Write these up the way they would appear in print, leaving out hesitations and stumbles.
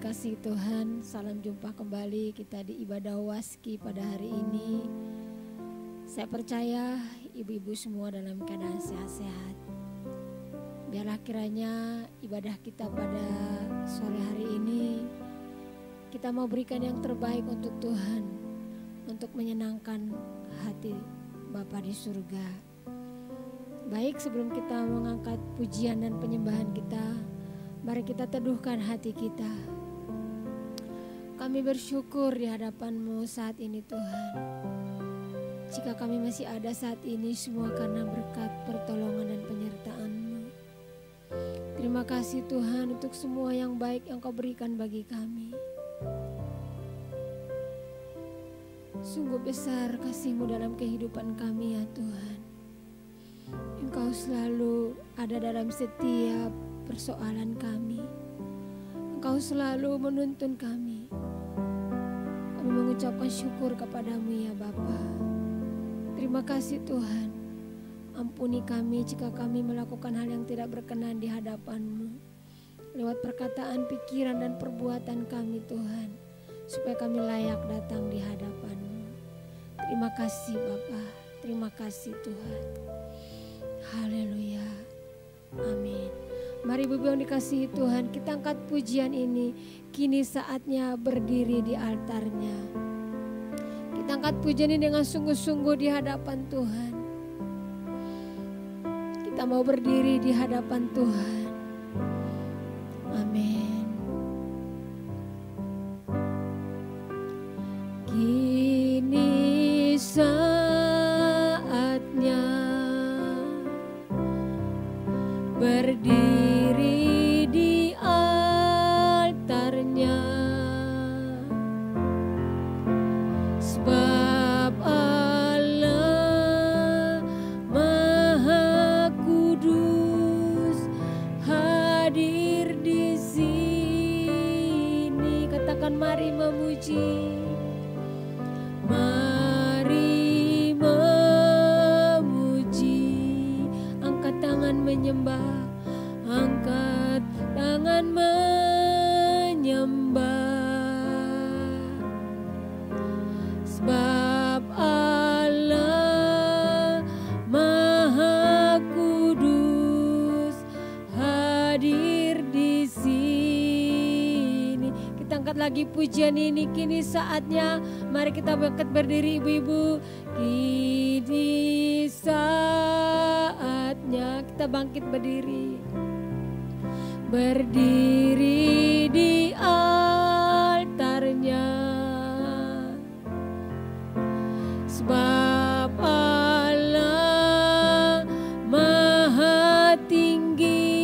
dikasihi Tuhan, salam jumpa kembali kita di ibadah waski pada hari ini. Saya percaya ibu-ibu semua dalam keadaan sehat-sehat. Biarlah kiranya ibadah kita pada sore hari ini, kita mau berikan yang terbaik untuk Tuhan, untuk menyenangkan hati Bapa di surga. Baik, sebelum kita mengangkat pujian dan penyembahan kita, mari kita teduhkan hati kita. Kami bersyukur di hadapan-Mu saat ini Tuhan. Jika kami masih ada saat ini semua karena berkat pertolongan dan penyertaan-Mu. Terima kasih Tuhan untuk semua yang baik yang Kau berikan bagi kami. Sungguh besar kasih-Mu dalam kehidupan kami ya Tuhan. Engkau selalu ada dalam setiap persoalan kami. Engkau selalu menuntun kami. Kami mengucapkan syukur kepadamu ya Bapa. Terima kasih Tuhan. Ampuni kami jika kami melakukan hal yang tidak berkenan di hadapan-Mu. Lewat perkataan, pikiran, dan perbuatan kami Tuhan. Supaya kami layak datang di hadapan-Mu. Terima kasih Bapa. Terima kasih Tuhan. Haleluya. Amin. Mari ibu-ibu yang dikasihi Tuhan, kita angkat pujian ini. Kini saatnya berdiri di altarnya. Kita angkat pujian ini dengan sungguh-sungguh di hadapan Tuhan. Kita mau berdiri di hadapan Tuhan. Amin. Kini saatnya berdiri di altarnya, sebab Allah Maha Kudus hadir di sini. Katakan mari memuji, mari memuji, angkat tangan menyembah. Angkat tangan menyembah, sebab Allah Maha Kudus hadir di sini. Kita angkat lagi pujian ini. Kini saatnya, mari kita berdiri ibu-ibu. Kini saatnya kita bangkit berdiri. Berdiri di altarnya, sebab Allah Maha Tinggi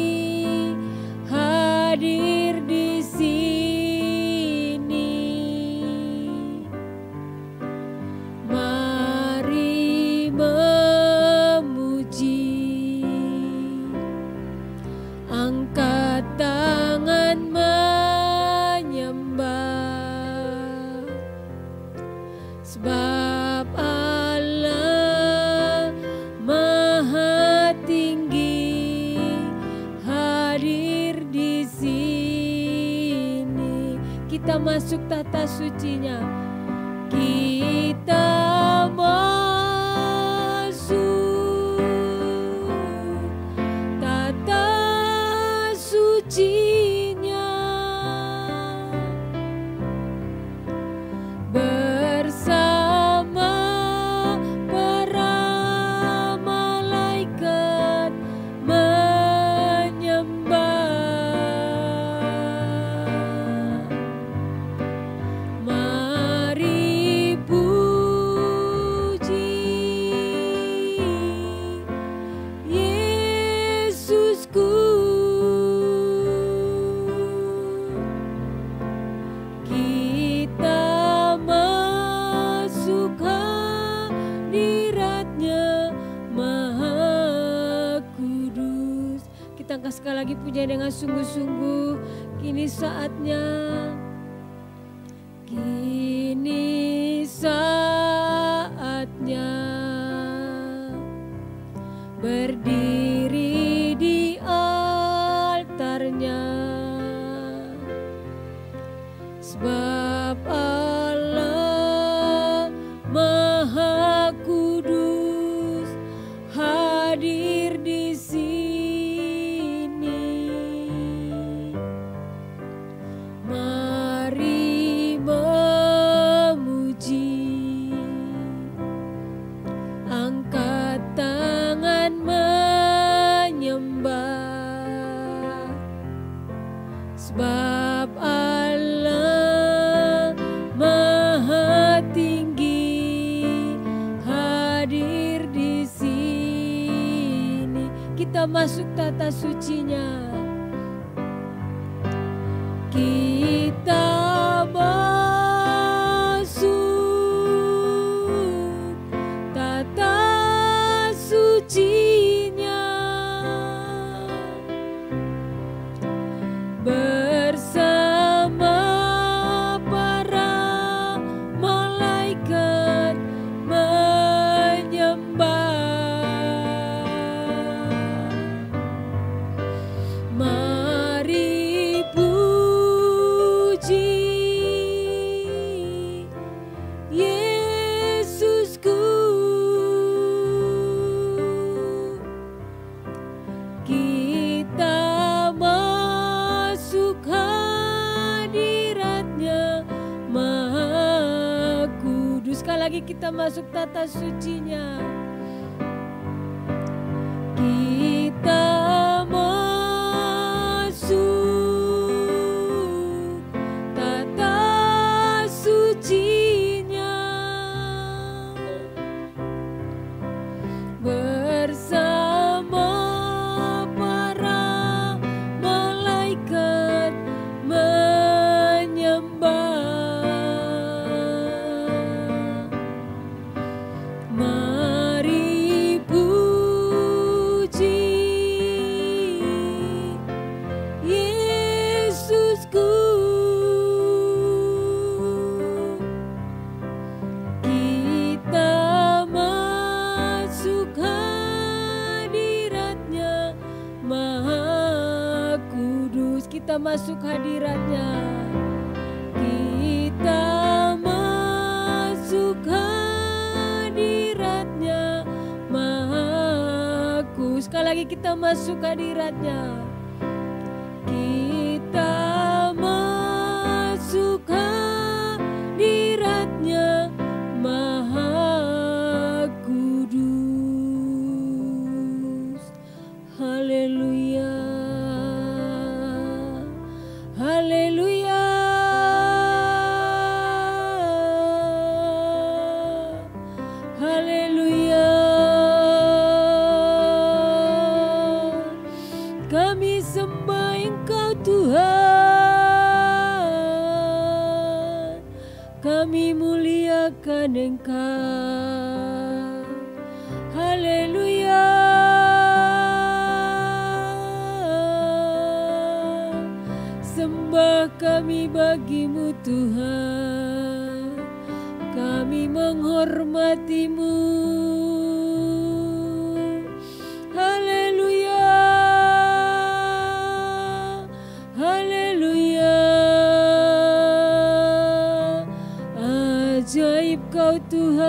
hadir di sini. Mari memuji, angkat tangan menyembah, sebab Allah Maha Tinggi hadir di sini. Kita masuk tata sucinya. Kita masuk tata sucinya bersama para malaikat menyembah. Mari puji Yesusku. Kita masuk hadiratnya Maha Kudus. Kita angkat sekali lagi pujian dengan sungguh-sungguh. Kini saatnya, kini saatnya berdiri di altarnya, sebab Allah Maha Kudus hadir di sini. Mari memuji, angkat tangan menyembah, sebab Allah Maha Tinggi hadir di sini. Kita masuk tata sucinya. Kita masuk tata sucinya bersama para malaikat menyembah. Mari puji Yesusku, kita masuk hadiratnya Maha Kudus. Sekali lagi kita masuk tata sucinya. Kita masuk tata sucinya bersama para malaikat menyembah. Mari puji Yesusku, kita masuk hadiratnya Maha Kudus. Kita masuk hadiratnya. Kita masuk hadiratnya Maha Kudus. Sekali lagi kita masuk hadiratnya. Kita masuk hadiratnya Maha Kudus. Haleluya, haleluya, haleluya. Kami sembah Engkau Tuhan, kami muliakan Engkau. Haleluya. Sembah kami bagi-Mu Tuhan, kami menghormat-Mu. Haleluya, haleluya. Ajaib Kau Tuhan,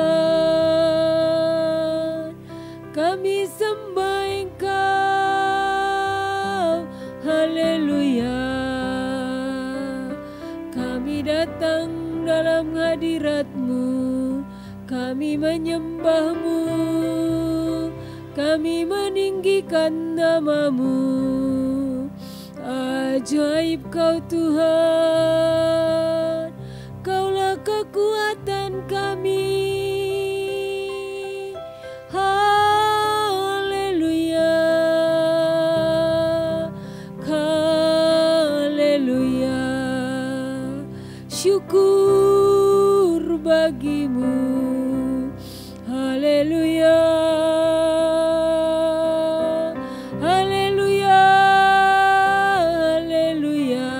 kami sembah Engkau. Haleluya. Kami datang dalam hadirat-Mu, kami menyembah-Mu, kami meninggikan nama-Mu. Ajaib Kau Tuhan, Kaulah kekuatan kami. Haleluya, haleluya. Syukur bagi-Mu. Haleluya, haleluya, haleluya.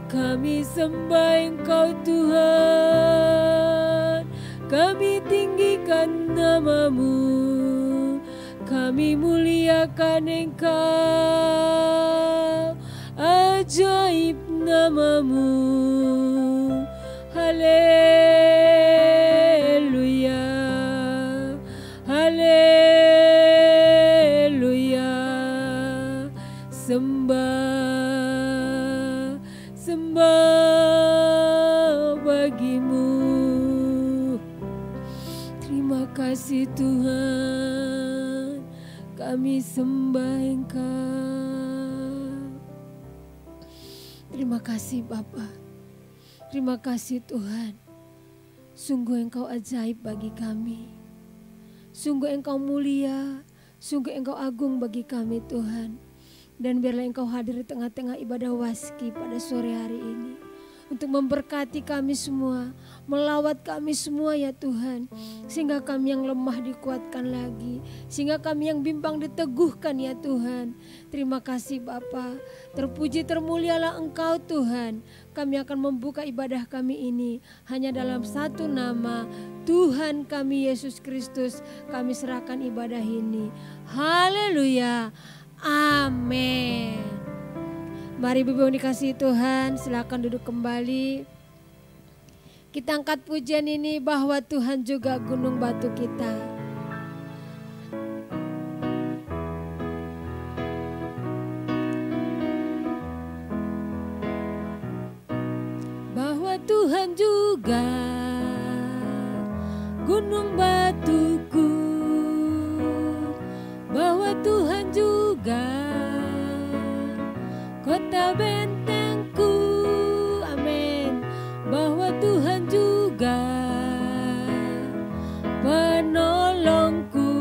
Kami sembah Engkau Tuhan, kami tinggikan nama-Mu, kami muliakan Engkau. Ajaib namamu. Haleluya, haleluya. Sembah, sembah bagimu. Terima kasih Tuhan, kami sembah Engkau. Terima kasih Bapa, terima kasih Tuhan. Sungguh Engkau ajaib bagi kami. Sungguh Engkau mulia, sungguh Engkau agung bagi kami Tuhan. Dan biarlah Engkau hadir di tengah-tengah ibadah waski pada sore hari ini. Untuk memberkati kami semua, melawat kami semua ya Tuhan. Sehingga kami yang lemah dikuatkan lagi. Sehingga kami yang bimbang diteguhkan ya Tuhan. Terima kasih Bapa. Terpuji termulialah Engkau Tuhan. Kami akan membuka ibadah kami ini hanya dalam satu nama, Tuhan kami Yesus Kristus. Kami serahkan ibadah ini. Haleluya. Amin. Mari Ibu yang dikasihi Tuhan, silakan duduk kembali. Kita angkat pujian ini bahwa Tuhan juga gunung batu kita. Bahwa Tuhan juga gunung batuku. Bahwa Tuhan juga kota bentengku, amin. Bahwa Tuhan juga penolongku,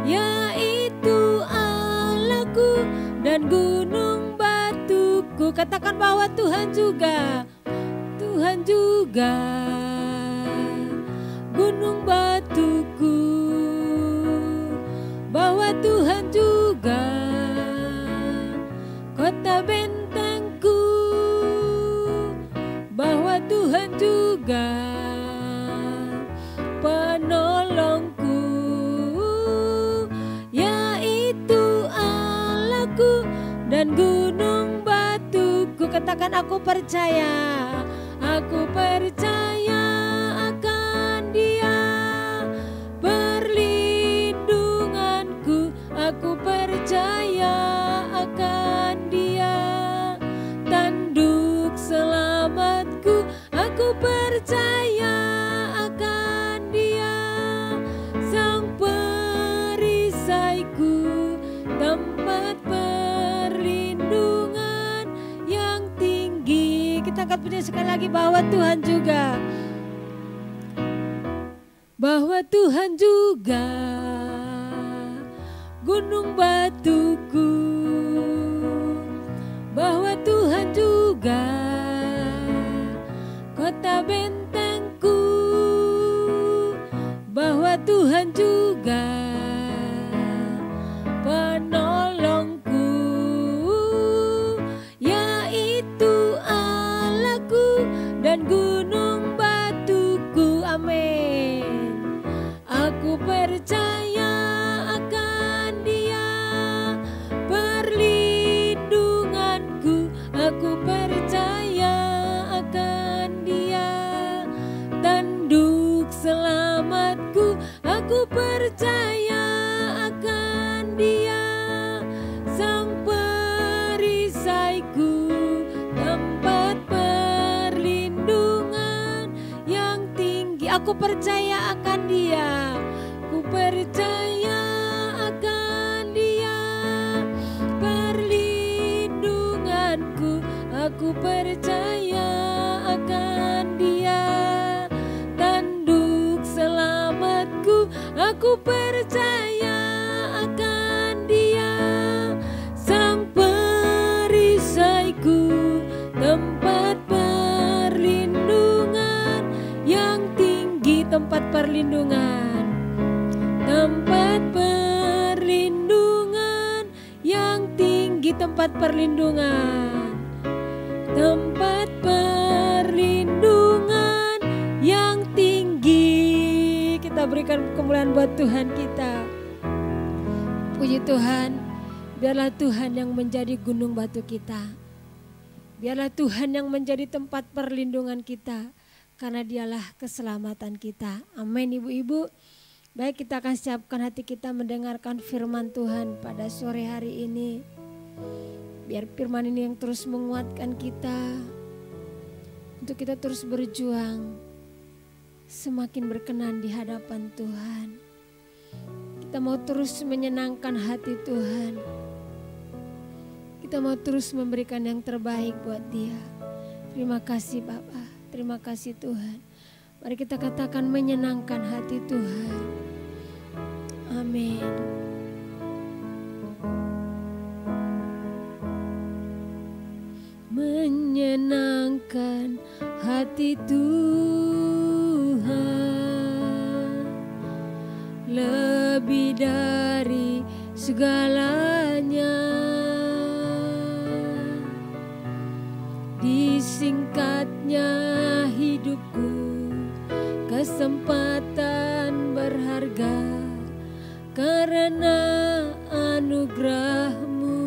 yaitu Allahku dan gunung batuku. Katakan bahwa Tuhan juga gunung batuku. Bahwa Tuhan juga kota bentengku, bahwa Tuhan juga penolongku, yaitu Allahku dan gunung batuku. Katakan aku percaya akan Dia, perlindunganku. Aku percaya akan Dia, tanduk selamatku. Aku percaya akan Dia, sang perisaiku, tempat perlindungan yang tinggi. Kita angkat pujian sekali lagi bahwa Tuhan juga gunung batuku. Bahwa Tuhan juga kota bentengku. Bahwa Tuhan juga penolongku, yaitu Allahku dan gunung batuku. Amin. Aku percaya akan Dia, perlindunganku. Aku percaya akan Dia, tanduk selamatku. Aku percaya akan Dia, sang perisaiku, tempat perlindungan yang tinggi. Aku percaya akan Dia, ku percaya akan Dia, perlindunganku. Aku percaya akan Dia, tanduk selamatku. Aku percaya akan Dia, sang perisaiku, tempat perlindungan yang tinggi. Tempat perlindungan, tempat perlindungan yang tinggi. Tempat perlindungan, tempat perlindungan yang tinggi. Kita berikan kemuliaan buat Tuhan kita. Puji Tuhan, biarlah Tuhan yang menjadi gunung batu kita. Biarlah Tuhan yang menjadi tempat perlindungan kita, karena dialah keselamatan kita. Amin ibu-ibu. Baik, kita akan siapkan hati kita mendengarkan firman Tuhan pada sore hari ini. Biar firman ini yang terus menguatkan kita, untuk kita terus berjuang, semakin berkenan di hadapan Tuhan. Kita mau terus menyenangkan hati Tuhan. Kita mau terus memberikan yang terbaik buat Dia. Terima kasih Bapa, terima kasih Tuhan. Mari kita katakan menyenangkan hati Tuhan. Amin. Menyenangkan hati Tuhan lebih dari segalanya. Disingkatnya hidupku, kesempatan berharga karena anugerah-Mu.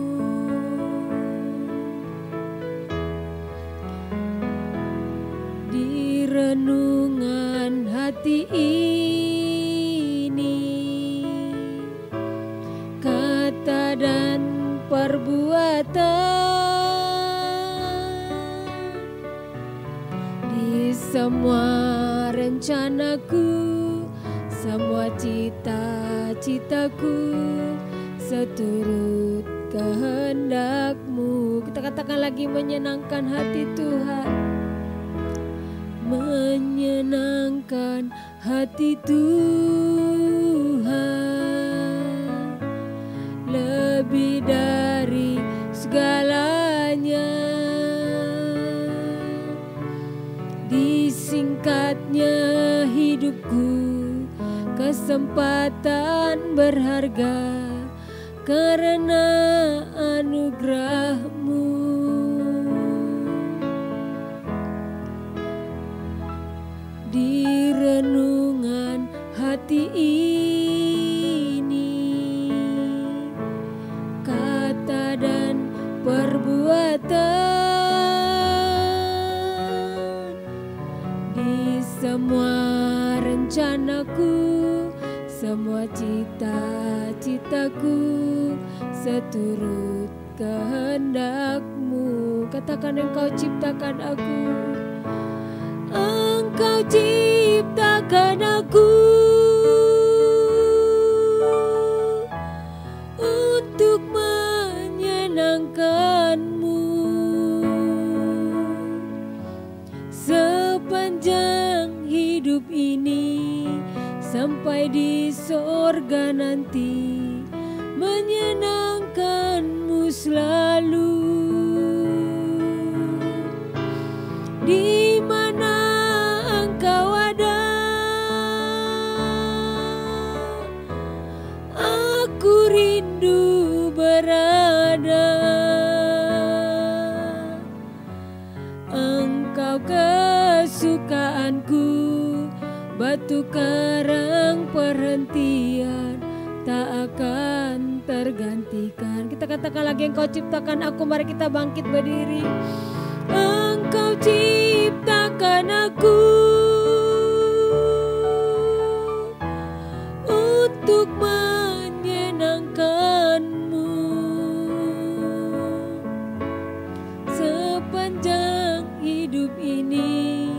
Di renungan hati ini, kata dan perbuatan, semua rencanaku, semua cita-citaku seturut kehendak-Mu. Kita katakan lagi, menyenangkan hati Tuhan. Menyenangkan hati Tuhan lebih dari segalanya. Disingkatnya hidupku, kesempatan berharga karena anugerah-Mu. Di renungan hati ini, kata dan perbuatan, semua rencanaku, semua cita-citaku seturut kehendak-Mu. Katakan, Engkau ciptakan aku, Engkau ciptakan aku untuk menyenangkan-Mu. Sepanjang hidup ini sampai di sorga nanti, menyenangkan-Mu selalu. Di mana Engkau ada, aku rindu berada. Engkau kesukaanku, batu karang perhentian, tak akan tergantikan. Kita katakan lagi, Engkau ciptakan aku. Mari kita bangkit berdiri. Engkau ciptakan aku untuk menyenangkan-Mu. Sepanjang hidup ini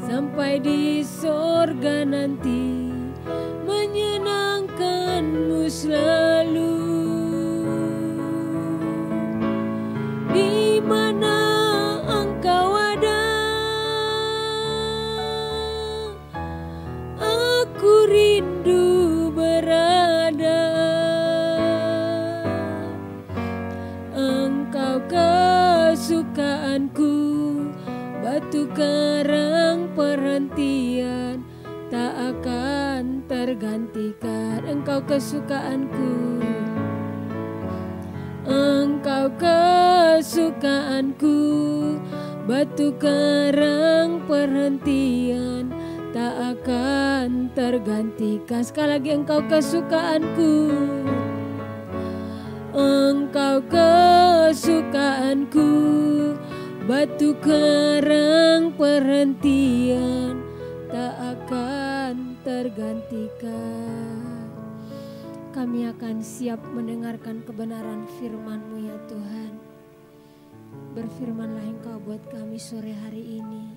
sampai di sorga nanti, menyenangkan-Mu selalu. Di mana Engkau ada, aku rindu berada. Engkau kesukaanku, batu karang perhentian, tak akan tergantikan. Engkau kesukaanku, Engkau kesukaanku, batu karang perhentian, tak akan tergantikan. Sekali lagi, Engkau kesukaanku, Engkau kesukaanku, batu karang perhentian tak akan tergantikan. Kami akan siap mendengarkan kebenaran firman-Mu ya Tuhan. Berfirmanlah Engkau buat kami sore hari ini.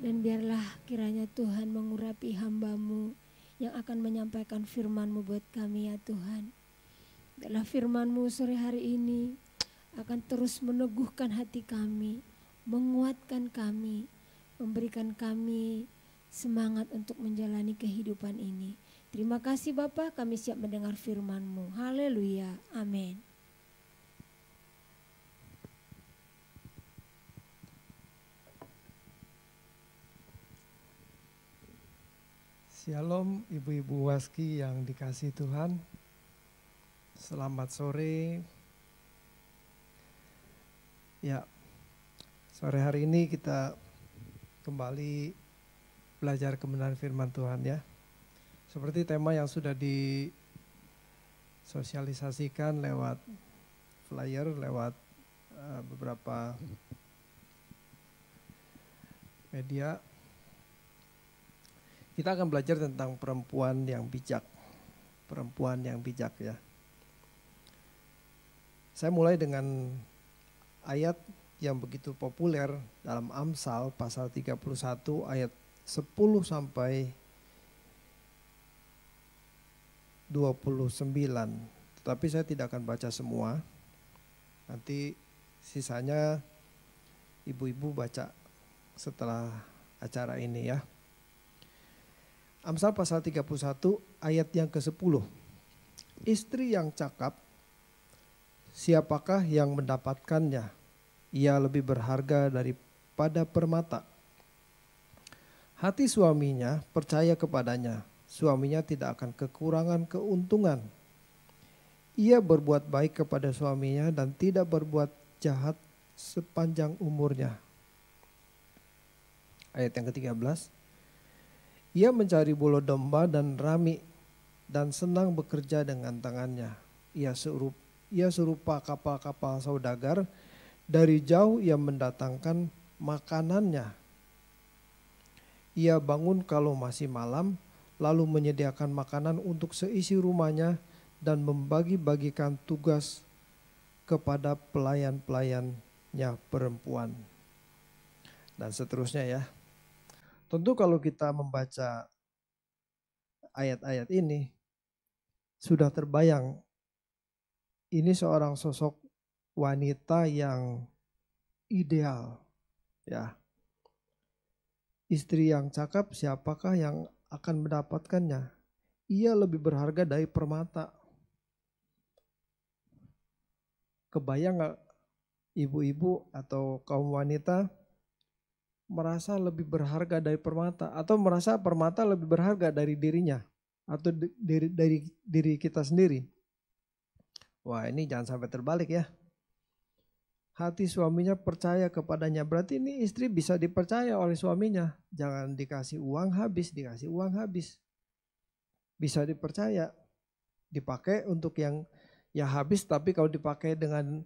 Dan biarlah kiranya Tuhan mengurapi hamba-Mu yang akan menyampaikan firman-Mu buat kami ya Tuhan. Biarlah firman-Mu sore hari ini akan terus meneguhkan hati kami, menguatkan kami, memberikan kami semangat untuk menjalani kehidupan ini. Terima kasih Bapa, kami siap mendengar firman-Mu. Haleluya, amin. Shalom ibu-ibu waski yang dikasihi Tuhan. Selamat sore. Ya, sore hari ini kita kembali belajar kebenaran firman Tuhan ya. Seperti tema yang sudah disosialisasikan lewat flyer, lewat beberapa media. Kita akan belajar tentang perempuan yang bijak. Perempuan yang bijak ya. Saya mulai dengan ayat yang begitu populer dalam Amsal pasal 31 ayat 10 sampai 29. Tetapi saya tidak akan baca semua. Nanti sisanya ibu-ibu baca setelah acara ini ya. Amsal pasal 31 ayat yang ke-10. Istri yang cakap, siapakah yang mendapatkannya? Ia lebih berharga daripada permata. Hati suaminya percaya kepadanya. Suaminya tidak akan kekurangan keuntungan. Ia berbuat baik kepada suaminya dan tidak berbuat jahat sepanjang umurnya. Ayat yang ke-13. Ia mencari bulu domba dan rami dan senang bekerja dengan tangannya. Ia serupa kapal-kapal saudagar, dari jauh ia mendatangkan makanannya. Ia bangun kalau masih malam, lalu menyediakan makanan untuk seisi rumahnya dan membagi-bagikan tugas kepada pelayan-pelayannya perempuan. Dan seterusnya ya. Tentu kalau kita membaca ayat-ayat ini, sudah terbayang ini seorang sosok wanita yang ideal ya. Istri yang cakap, siapakah yang akan mendapatkannya? Ia lebih berharga dari permata. Kebayang gak ibu-ibu atau kaum wanita merasa lebih berharga dari permata, atau merasa permata lebih berharga dari dirinya atau dari diri kita sendiri? Wah, ini jangan sampai terbalik ya. Hati suaminya percaya kepadanya, berarti ini istri bisa dipercaya oleh suaminya. Jangan dikasih uang habis, dikasih uang habis. Bisa dipercaya, dipakai untuk yang ya habis, tapi kalau dipakai dengan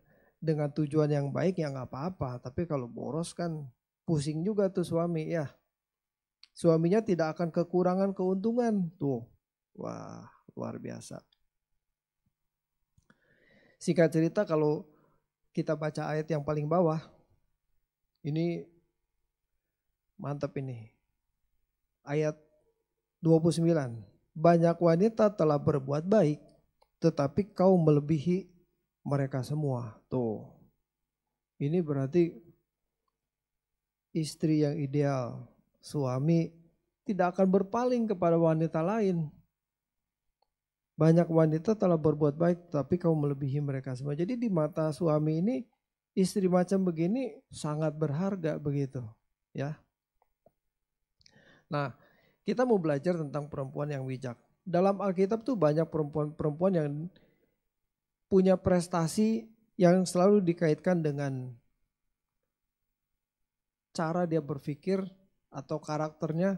tujuan yang baik ya nggak apa-apa. Tapi kalau boros kan pusing juga tuh suami ya. Suaminya tidak akan kekurangan keuntungan tuh. Wah, luar biasa. Singkat cerita, kalau kita baca ayat yang paling bawah, ini mantap ini. Ayat 29. Banyak wanita telah berbuat baik, tetapi kau melebihi mereka semua. Tuh. Ini berarti istri yang ideal. Suami tidak akan berpaling kepada wanita lain. Banyak wanita telah berbuat baik, tapi kau melebihi mereka semua. Jadi di mata suami ini, istri macam begini sangat berharga begitu, ya. Nah, kita mau belajar tentang perempuan yang bijak. Dalam Alkitab tuh banyak perempuan-perempuan yang punya prestasi yang selalu dikaitkan dengan cara dia berpikir atau karakternya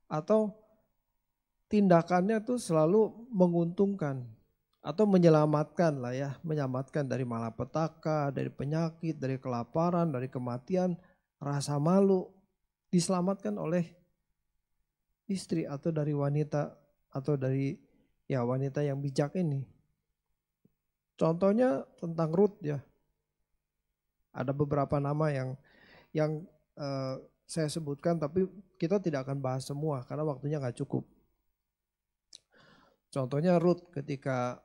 atau tindakannya tuh selalu menguntungkan. atau menyelamatkan lah ya, menyelamatkan dari malapetaka, dari penyakit, dari kelaparan, dari kematian, rasa malu, diselamatkan oleh istri atau dari wanita atau dari ya wanita yang bijak ini. Contohnya tentang Ruth ya. Ada beberapa nama yang saya sebutkan, tapi kita tidak akan bahas semua karena waktunya nggak cukup. Contohnya Ruth ketika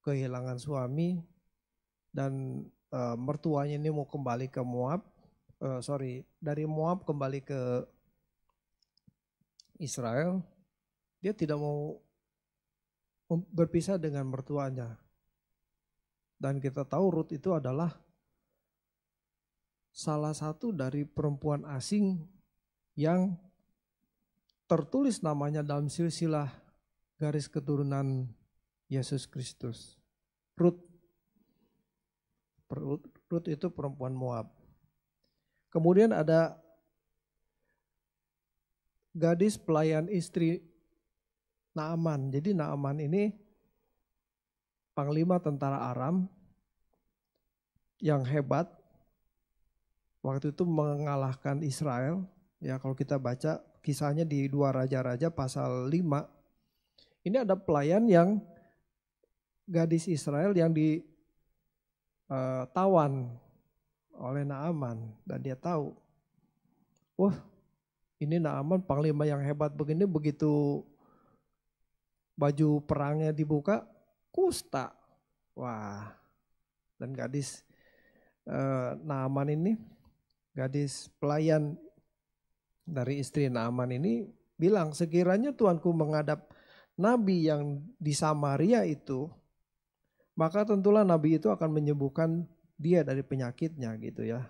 kehilangan suami dan mertuanya ini mau kembali ke Moab, dari Moab kembali ke Israel, dia tidak mau berpisah dengan mertuanya. Dan kita tahu Ruth itu adalah salah satu dari perempuan asing yang tertulis namanya dalam silsilah garis keturunan Yesus Kristus. Ruth itu perempuan Moab. Kemudian ada gadis pelayan istri Naaman. Jadi Naaman ini panglima tentara Aram yang hebat. Waktu itu mengalahkan Israel. Ya kalau kita baca kisahnya di 2 Raja-Raja pasal 5. Ini ada pelayan yang gadis Israel yang ditawan oleh Naaman. Dan dia tahu, ini Naaman panglima yang hebat begini, begitu baju perangnya dibuka, kusta. Wah, dan gadis Naaman ini, gadis pelayan dari istri Naaman ini bilang, sekiranya Tuanku menghadap nabi yang di Samaria itu, maka tentulah nabi itu akan menyembuhkan dia dari penyakitnya gitu ya.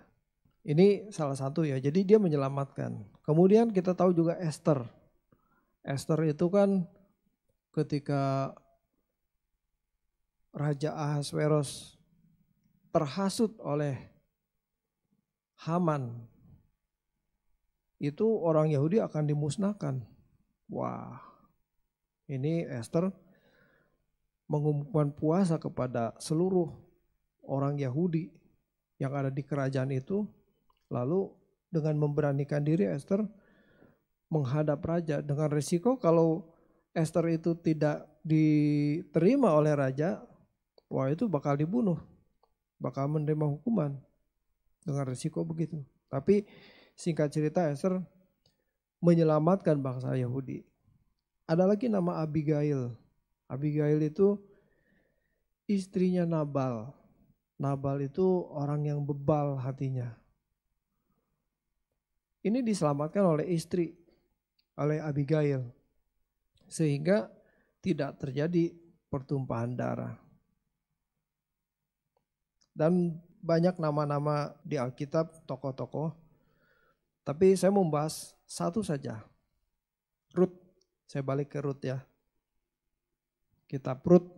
Ini salah satu ya, jadi dia menyelamatkan. Kemudian kita tahu juga Esther. Esther itu kan ketika Raja Ahasveros terhasut oleh Haman, itu orang Yahudi akan dimusnahkan. Wah, ini Esther mengumumkan puasa kepada seluruh orang Yahudi yang ada di kerajaan itu. Lalu dengan memberanikan diri Esther menghadap raja dengan risiko kalau Esther itu tidak diterima oleh raja, wah itu bakal dibunuh, bakal menerima hukuman dengan risiko begitu. Tapi singkat cerita Esther menyelamatkan bangsa Yahudi. Ada lagi nama Abigail. Abigail itu istrinya Nabal. Nabal itu orang yang bebal hatinya. Ini diselamatkan oleh istri, oleh Abigail. Sehingga tidak terjadi pertumpahan darah. Dan banyak nama-nama di Alkitab, tokoh-tokoh. Tapi saya membahas satu saja. Ruth, saya balik ke Ruth ya. Kitab Ruth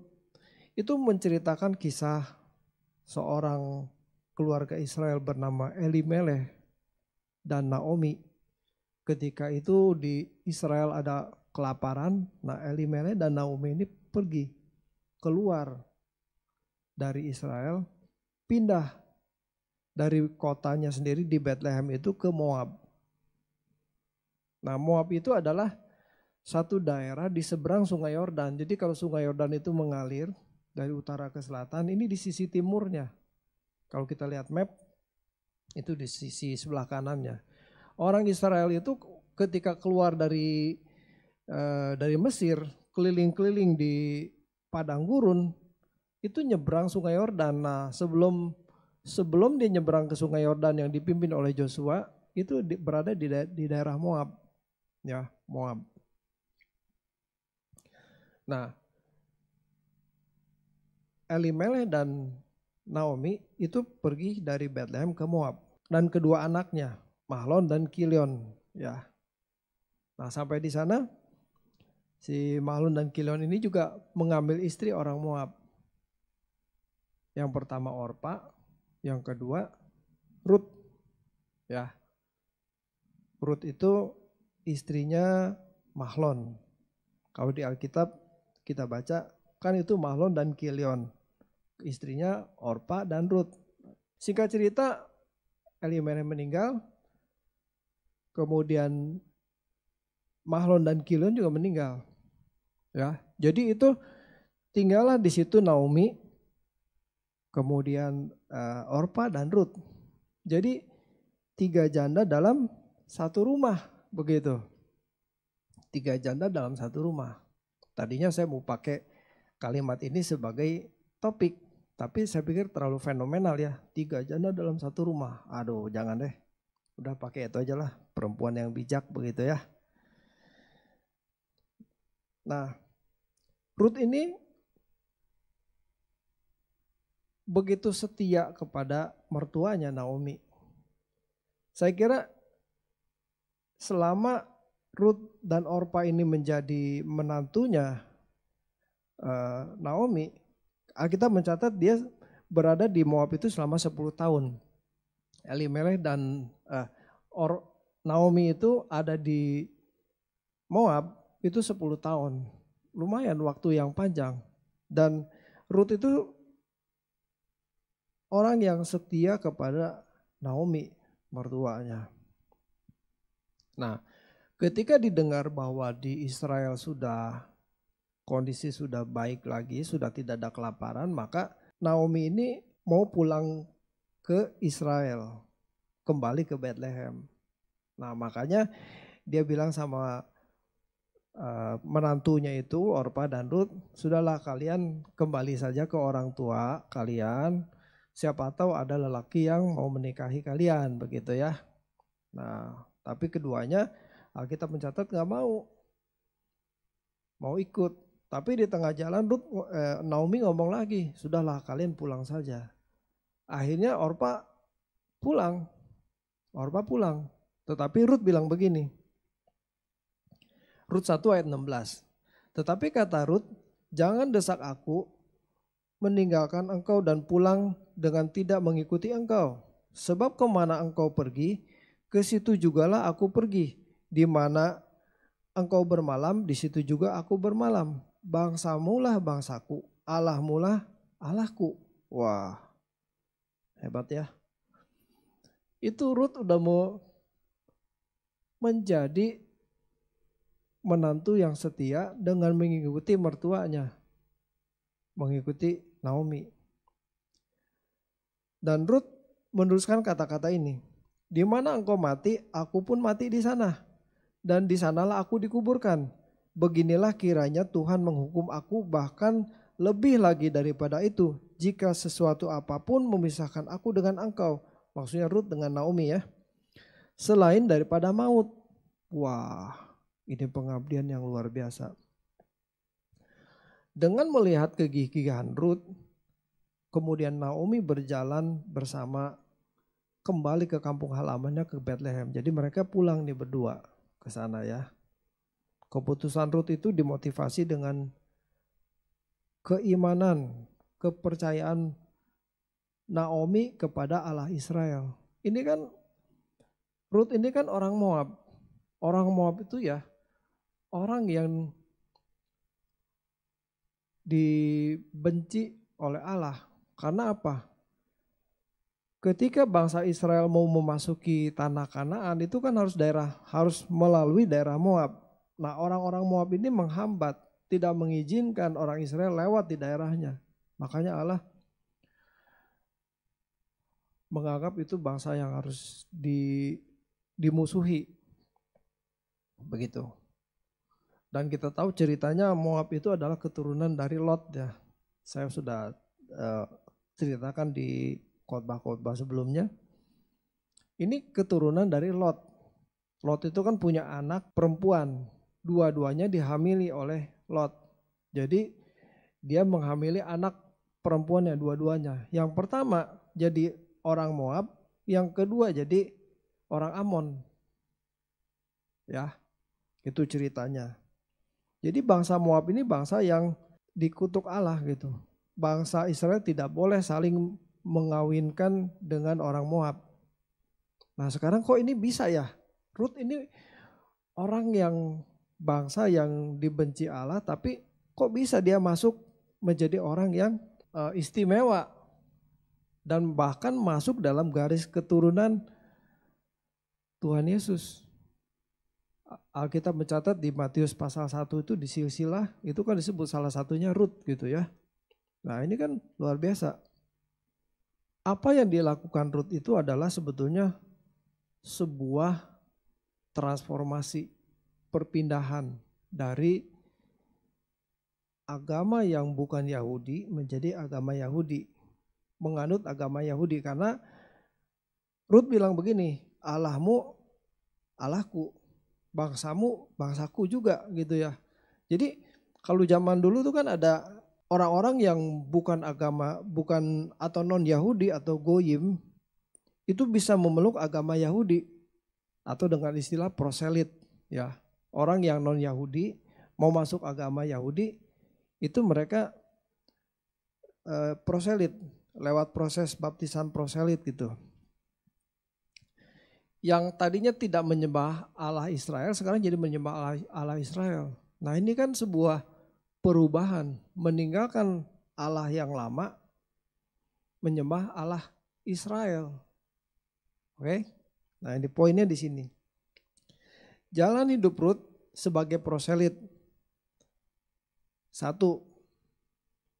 itu menceritakan kisah seorang keluarga Israel bernama Elimelech dan Naomi. Ketika itu di Israel ada kelaparan, nah Elimelech dan Naomi ini pergi keluar dari Israel, pindah dari kotanya sendiri di Bethlehem itu ke Moab. Nah Moab itu adalah satu daerah di seberang Sungai Yordan. Jadi kalau Sungai Yordan itu mengalir dari utara ke selatan, ini di sisi timurnya. Kalau kita lihat map, itu di sisi sebelah kanannya. Orang Israel itu ketika keluar dari Mesir, keliling-keliling di padang gurun, itu nyebrang Sungai Yordan. Nah sebelum dia nyebrang ke Sungai Yordan yang dipimpin oleh Joshua, itu berada di daerah Moab. Ya, Moab. Nah, Elimelech dan Naomi itu pergi dari Bethlehem ke Moab. Dan kedua anaknya, Mahlon dan Kilion. Ya. Nah sampai di sana, si Mahlon dan Kilion ini juga mengambil istri orang Moab. Yang pertama Orpa, yang kedua Ruth. Ya. Ruth itu istrinya Mahlon. Kalau di Alkitab kita baca Kan itu Mahlon dan Kilion. Istrinya Orpa dan Rut. Singkat cerita, Elimelek meninggal. Kemudian Mahlon dan Kilion juga meninggal. Ya, jadi itu tinggallah di situ Naomi, kemudian Orpa dan Rut. Jadi 3 janda dalam satu rumah, begitu. 3 janda dalam satu rumah. Tadinya saya mau pakai kalimat ini sebagai topik, tapi saya pikir terlalu fenomenal ya. 3 janda dalam satu rumah. Aduh, jangan deh. Udah pakai itu aja lah, perempuan yang bijak begitu ya. Nah, Rut ini begitu setia kepada mertuanya Naomi. Saya kira selama Rut dan Orpa ini menjadi menantunya Naomi, Alkitab mencatat dia berada di Moab itu selama 10 tahun. Elimelek dan Naomi itu ada di Moab itu 10 tahun. Lumayan waktu yang panjang. Dan Rut itu orang yang setia kepada Naomi, mertuanya. Nah, ketika didengar bahwa di Israel kondisi sudah baik lagi, sudah tidak ada kelaparan, maka Naomi ini mau pulang ke Israel, kembali ke Bethlehem. Nah, makanya dia bilang sama menantunya itu Orpa dan Rut, sudahlah kalian kembali saja ke orang tua kalian, siapa tahu ada lelaki yang mau menikahi kalian, begitu ya. Nah, tapi keduanya Alkitab mencatat gak mau ikut. Tapi di tengah jalan Naomi ngomong lagi, sudahlah kalian pulang saja. Akhirnya Orpa pulang. Tetapi Rut bilang begini, Rut 1 ayat 16. Tetapi kata Rut, jangan desak aku meninggalkan engkau dan pulang dengan tidak mengikuti engkau. Sebab kemana engkau pergi, ke situ jugalah aku pergi. Di mana engkau bermalam, di situ juga aku bermalam. Bangsamu lah bangsaku, Allahmu lah Allahku. Wah, hebat ya. Itu Rut udah mau menjadi menantu yang setia dengan mengikuti mertuanya, mengikuti Naomi. Dan Rut meneruskan kata-kata ini, di mana engkau mati, aku pun mati di sana, dan di sanalah aku dikuburkan. Beginilah kiranya Tuhan menghukum aku, bahkan lebih lagi daripada itu, jika sesuatu apapun memisahkan aku dengan engkau. Maksudnya Rut dengan Naomi ya, selain daripada maut. Wah, ini pengabdian yang luar biasa. Dengan melihat kegigihan Rut, kemudian Naomi berjalan bersama kembali ke kampung halamannya ke Bethlehem. Jadi mereka pulang nih berdua ke sana ya. Keputusan Rut itu dimotivasi dengan keimanan, kepercayaan Naomi kepada Allah Israel. Ini kan Rut ini kan orang Moab. Orang Moab itu ya orang yang dibenci oleh Allah. Karena apa? Ketika bangsa Israel mau memasuki tanah Kanaan itu kan harus melalui daerah Moab. Nah, orang-orang Moab ini menghambat, tidak mengizinkan orang Israel lewat di daerahnya. Makanya Allah menganggap itu bangsa yang harus dimusuhi. Begitu. Dan kita tahu ceritanya Moab itu adalah keturunan dari Lot ya. Saya sudah ceritakan di khotbah-khotbah sebelumnya. Ini keturunan dari Lot. Lot itu kan punya anak perempuan. Dua-duanya dihamili oleh Lot. Jadi dia menghamili anak perempuannya dua-duanya. Yang pertama jadi orang Moab, yang kedua jadi orang Amon. Ya, itu ceritanya. Jadi bangsa Moab ini bangsa yang dikutuk Allah gitu. Bangsa Israel tidak boleh saling mengawinkan dengan orang Moab. Nah sekarang kok ini bisa ya? Rut ini orang yang bangsa yang dibenci Allah, tapi kok bisa dia masuk menjadi orang yang istimewa dan bahkan masuk dalam garis keturunan Tuhan Yesus. Alkitab mencatat di Matius pasal 1 itu di silsilah itu kan disebut salah satunya Rut gitu ya. Nah ini kan luar biasa. Apa yang dilakukan Rut itu adalah sebetulnya sebuah transformasi, perpindahan dari agama yang bukan Yahudi menjadi agama Yahudi, menganut agama Yahudi. Karena Rut bilang begini, Allahmu Allahku, bangsamu bangsaku juga gitu ya. Jadi kalau zaman dulu tuh kan ada orang-orang yang bukan agama, bukan atau non Yahudi atau goyim, itu bisa memeluk agama Yahudi atau dengan istilah proselit ya. Orang yang non Yahudi mau masuk agama Yahudi itu mereka proselit lewat proses baptisan proselit gitu. Yang tadinya tidak menyembah Allah Israel sekarang jadi menyembah Allah Israel. Nah ini kan sebuah perubahan, meninggalkan Allah yang lama menyembah Allah Israel. Oke? Nah ini poinnya di sini. Jalan hidup Rut sebagai proselit. Satu,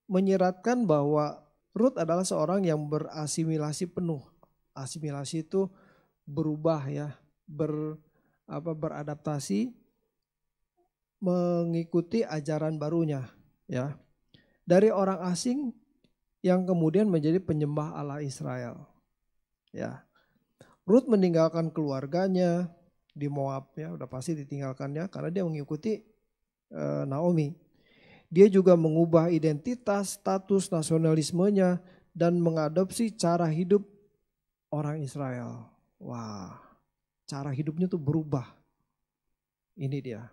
menyiratkan bahwa Rut adalah seorang yang berasimilasi penuh. Asimilasi itu berubah ya, beradaptasi mengikuti ajaran barunya ya. Dari orang asing yang kemudian menjadi penyembah Allah Israel. Ya. Rut meninggalkan keluarganya di Moab ya, udah pasti ditinggalkannya karena dia mengikuti Naomi. Dia juga mengubah identitas, status nasionalismenya dan mengadopsi cara hidup orang Israel. Wah, cara hidupnya tuh berubah. Ini dia.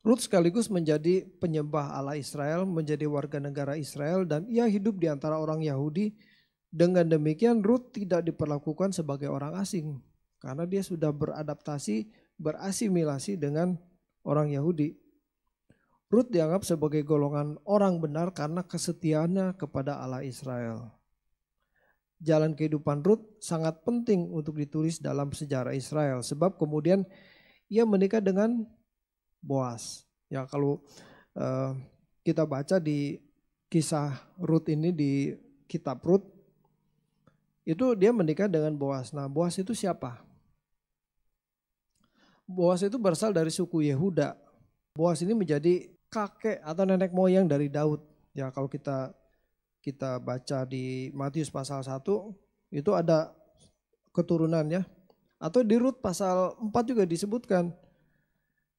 Rut sekaligus menjadi penyembah Allah Israel, menjadi warga negara Israel dan ia hidup di antara orang Yahudi. Dengan demikian Rut tidak diperlakukan sebagai orang asing karena dia sudah beradaptasi, berasimilasi dengan orang Yahudi. Rut dianggap sebagai golongan orang benar karena kesetiaannya kepada Allah Israel. Jalan kehidupan Rut sangat penting untuk ditulis dalam sejarah Israel sebab kemudian ia menikah dengan Boas. Ya kalau kita baca di kisah Rut ini di kitab Rut itu dia menikah dengan Boas. Nah Boas itu siapa? Boas itu berasal dari suku Yehuda. Boas ini menjadi kakek atau nenek moyang dari Daud. Ya kalau kita baca di Matius pasal 1 itu ada keturunannya. Atau di Rut pasal 4 juga disebutkan.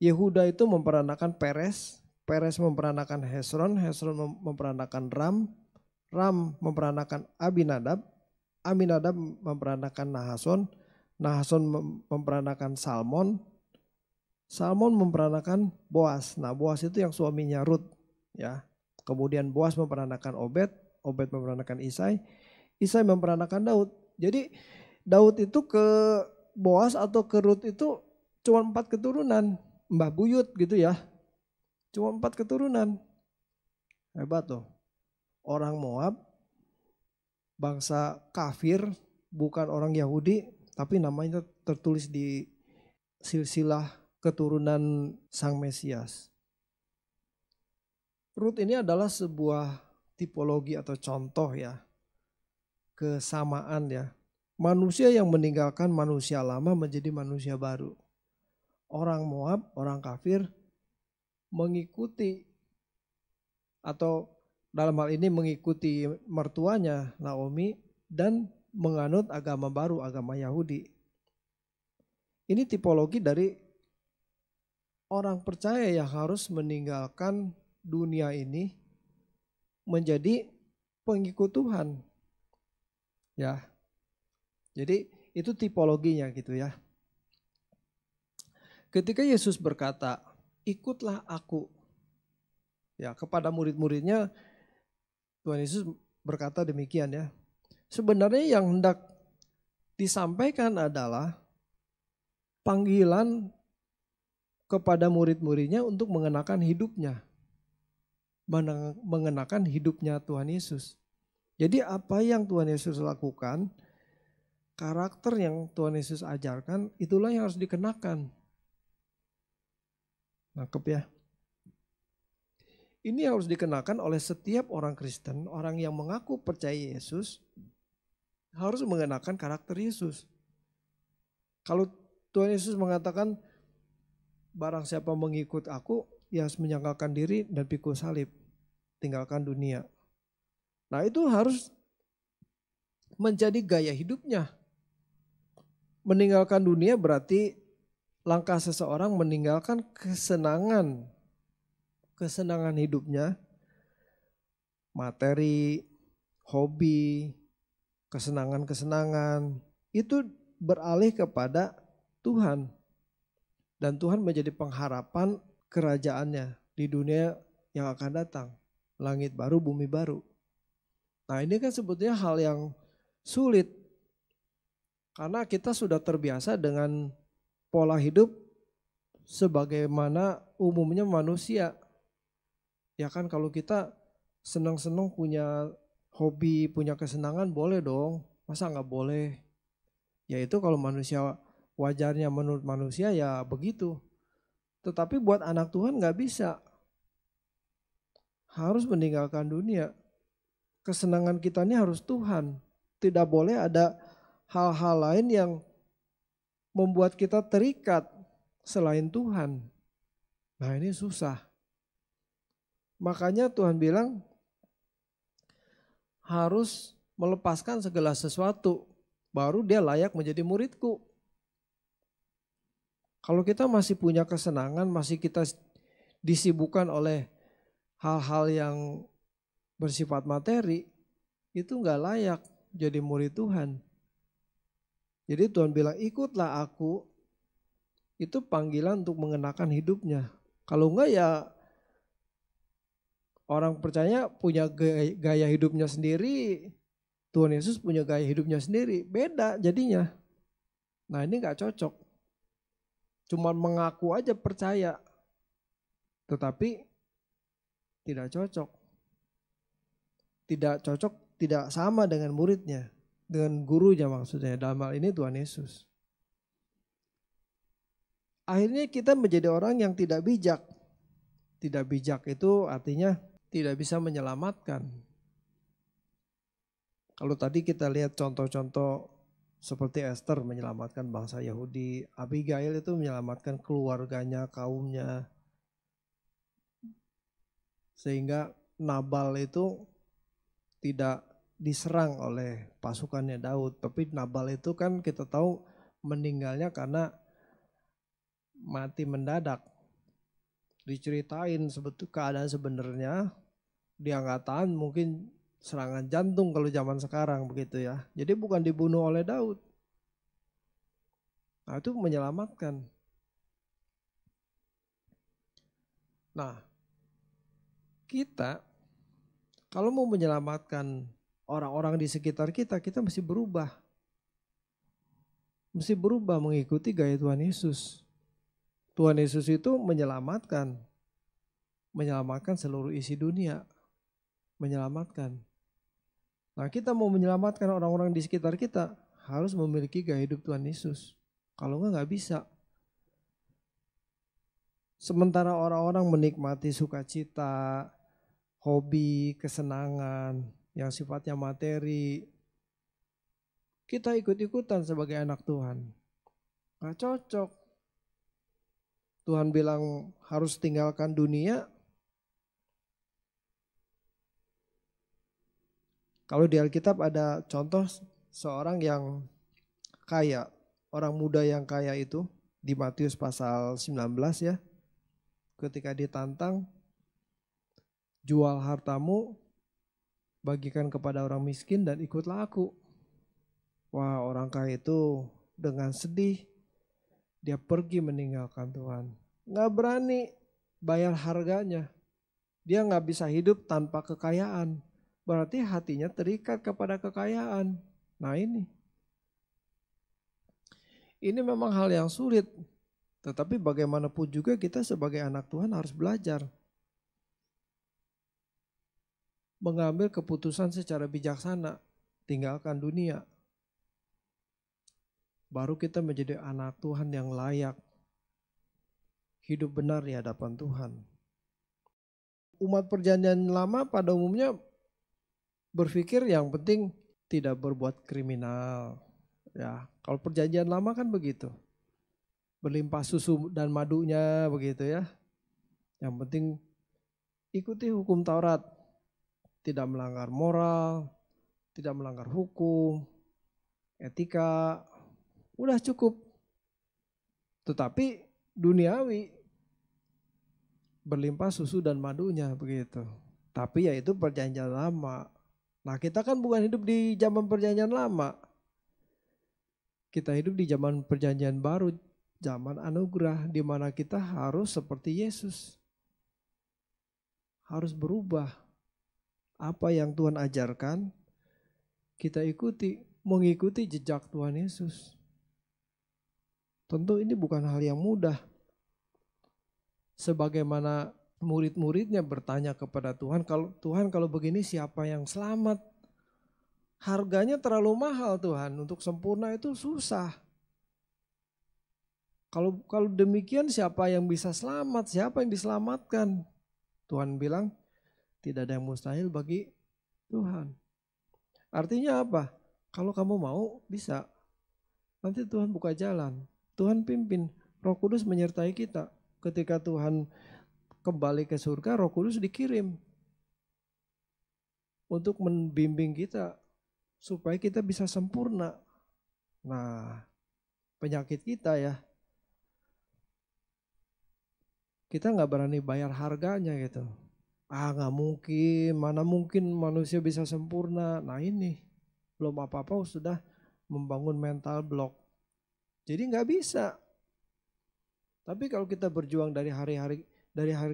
Yehuda itu memperanakan Peres, Peres memperanakan Hesron, Hesron memperanakan Ram, Ram memperanakan Aminadab, Aminadab memperanakan Nahason, Nahason memperanakan Salmon, Salmon memperanakan Boas. Nah Boas itu yang suaminya Rut ya. Kemudian Boas memperanakan Obed, Obed memperanakan Isai, Isai memperanakan Daud. Jadi Daud itu ke Boas atau ke Rut itu cuma 4 keturunan. Mbah buyut gitu ya. Cuma 4 keturunan. Hebat loh. Orang Moab, bangsa kafir, bukan orang Yahudi, tapi namanya tertulis di silsilah keturunan Sang Mesias. Rut ini adalah sebuah tipologi atau contoh ya, kesamaan ya. Manusia yang meninggalkan manusia lama menjadi manusia baru. Orang Moab, orang kafir mengikuti atau dalam hal ini mengikuti mertuanya Naomi dan menganut agama baru, agama Yahudi. Ini tipologi dari orang percaya yang harus meninggalkan dunia ini menjadi pengikut Tuhan. Ya. Jadi itu tipologinya gitu ya. Ketika Yesus berkata, "Ikutlah aku." Ya, kepada murid-muridnya Tuhan Yesus berkata demikian ya. Sebenarnya yang hendak disampaikan adalah panggilan kepada murid-muridnya untuk mengenakan hidupnya. mengenakan hidupnya Tuhan Yesus. Jadi apa yang Tuhan Yesus lakukan, karakter yang Tuhan Yesus ajarkan, itulah yang harus dikenakan. Nangkep ya? Ini yang harus dikenakan oleh setiap orang Kristen, orang yang mengaku percaya Yesus, harus mengenakan karakter Yesus. Kalau Tuhan Yesus mengatakan, barang siapa mengikut aku, ia harus menyangkalkan diri dan pikul salib, tinggalkan dunia. Nah itu harus menjadi gaya hidupnya. Meninggalkan dunia berarti langkah seseorang meninggalkan kesenangan hidupnya, materi, hobi, kesenangan, itu beralih kepada Tuhan. Dan Tuhan menjadi pengharapan kerajaannya di dunia yang akan datang. Langit baru, bumi baru. Nah ini kan sebetulnya hal yang sulit. Karena kita sudah terbiasa dengan pola hidup sebagaimana umumnya manusia. Ya kan kalau kita senang-senang punya hobi, punya kesenangan boleh dong. Masa nggak boleh? Ya itu kalau manusia wajarnya menurut manusia ya begitu. Tetapi buat anak Tuhan nggak bisa. Harus meninggalkan dunia. Kesenangan kita ini harus Tuhan. Tidak boleh ada hal-hal lain yang membuat kita terikat selain Tuhan. Nah ini susah. Makanya Tuhan bilang harus melepaskan segala sesuatu. Baru dia layak menjadi muridku. Kalau kita masih punya kesenangan, masih kita disibukkan oleh hal-hal yang bersifat materi, itu nggak layak jadi murid Tuhan. Jadi Tuhan bilang ikutlah aku, itu panggilan untuk mengenakan hidupnya. Kalau enggak ya orang percaya punya gaya hidupnya sendiri, Tuhan Yesus punya gaya hidupnya sendiri, beda jadinya. Nah ini gak cocok, cuma mengaku aja percaya, tetapi tidak cocok. Tidak cocok, tidak sama dengan muridnya, dengan gurunya maksudnya, dalam hal ini Tuhan Yesus. Akhirnya kita menjadi orang yang tidak bijak. Tidak bijak itu artinya tidak bisa menyelamatkan. Kalau tadi kita lihat contoh-contoh seperti Esther menyelamatkan bangsa Yahudi, Abigail itu menyelamatkan keluarganya, kaumnya. Sehingga Nabal itu tidak diserang oleh pasukannya Daud. Tapi Nabal itu kan kita tahu meninggalnya karena mati mendadak. Diceritain sebetulnya keadaan sebenarnya, dia nggak tahan mungkin serangan jantung kalau zaman sekarang begitu ya. Jadi bukan dibunuh oleh Daud. Nah itu menyelamatkan. Nah kita kalau mau menyelamatkan orang-orang di sekitar kita, kita mesti berubah. Mesti berubah mengikuti gaya Tuhan Yesus. Tuhan Yesus itu menyelamatkan seluruh isi dunia. Menyelamatkan. Nah kita mau menyelamatkan orang-orang di sekitar kita harus memiliki gaya hidup Tuhan Yesus. Kalau enggak bisa. Sementara orang-orang menikmati sukacita, hobi, kesenangan yang sifatnya materi, kita ikut-ikutan sebagai anak Tuhan. Nggak cocok. Tuhan bilang harus tinggalkan dunia. Kalau di Alkitab ada contoh seorang yang kaya, orang muda yang kaya itu di Matius pasal 19 ya. Ketika ditantang, jual hartamu, bagikan kepada orang miskin dan ikutlah aku. Wah, orang kaya itu dengan sedih dia pergi meninggalkan Tuhan. Nggak berani bayar harganya. Dia nggak bisa hidup tanpa kekayaan. Berarti hatinya terikat kepada kekayaan. Nah ini memang hal yang sulit. Tetapi bagaimanapun juga kita sebagai anak Tuhan harus belajar. mengambil keputusan secara bijaksana, tinggalkan dunia. Baru kita menjadi anak Tuhan yang layak, hidup benar di hadapan Tuhan. Umat perjanjian lama pada umumnya berpikir yang penting tidak berbuat kriminal. Ya, kalau perjanjian lama kan begitu. Berlimpah susu dan madunya begitu ya. Yang penting ikuti hukum Taurat. Tidak melanggar moral, tidak melanggar hukum, etika. Udah cukup. Tetapi duniawi berlimpah susu dan madunya begitu. Tapi ya itu perjanjian lama. Nah, kita kan bukan hidup di zaman perjanjian lama. Kita hidup di zaman perjanjian baru, zaman anugerah, di mana kita harus seperti Yesus. Harus berubah. Apa yang Tuhan ajarkan, kita ikuti, mengikuti jejak Tuhan Yesus. Tentu ini bukan hal yang mudah. Sebagaimana murid-muridnya bertanya kepada Tuhan, kalau begini siapa yang selamat? Harganya terlalu mahal Tuhan, untuk sempurna itu susah. Kalau demikian siapa yang bisa selamat? Siapa yang diselamatkan? Tuhan bilang tidak ada yang mustahil bagi Tuhan. Artinya apa? Kalau kamu mau bisa. Nanti Tuhan buka jalan. Tuhan pimpin. Roh Kudus menyertai kita. Ketika Tuhan kembali ke surga, Roh Kudus dikirim untuk membimbing kita supaya kita bisa sempurna. Nah, penyakit kita ya, kita nggak berani bayar harganya gitu. Nggak mungkin, mana mungkin manusia bisa sempurna. Nah ini, belum apa-apa sudah membangun mental block. Jadi nggak bisa. Tapi kalau kita berjuang dari hari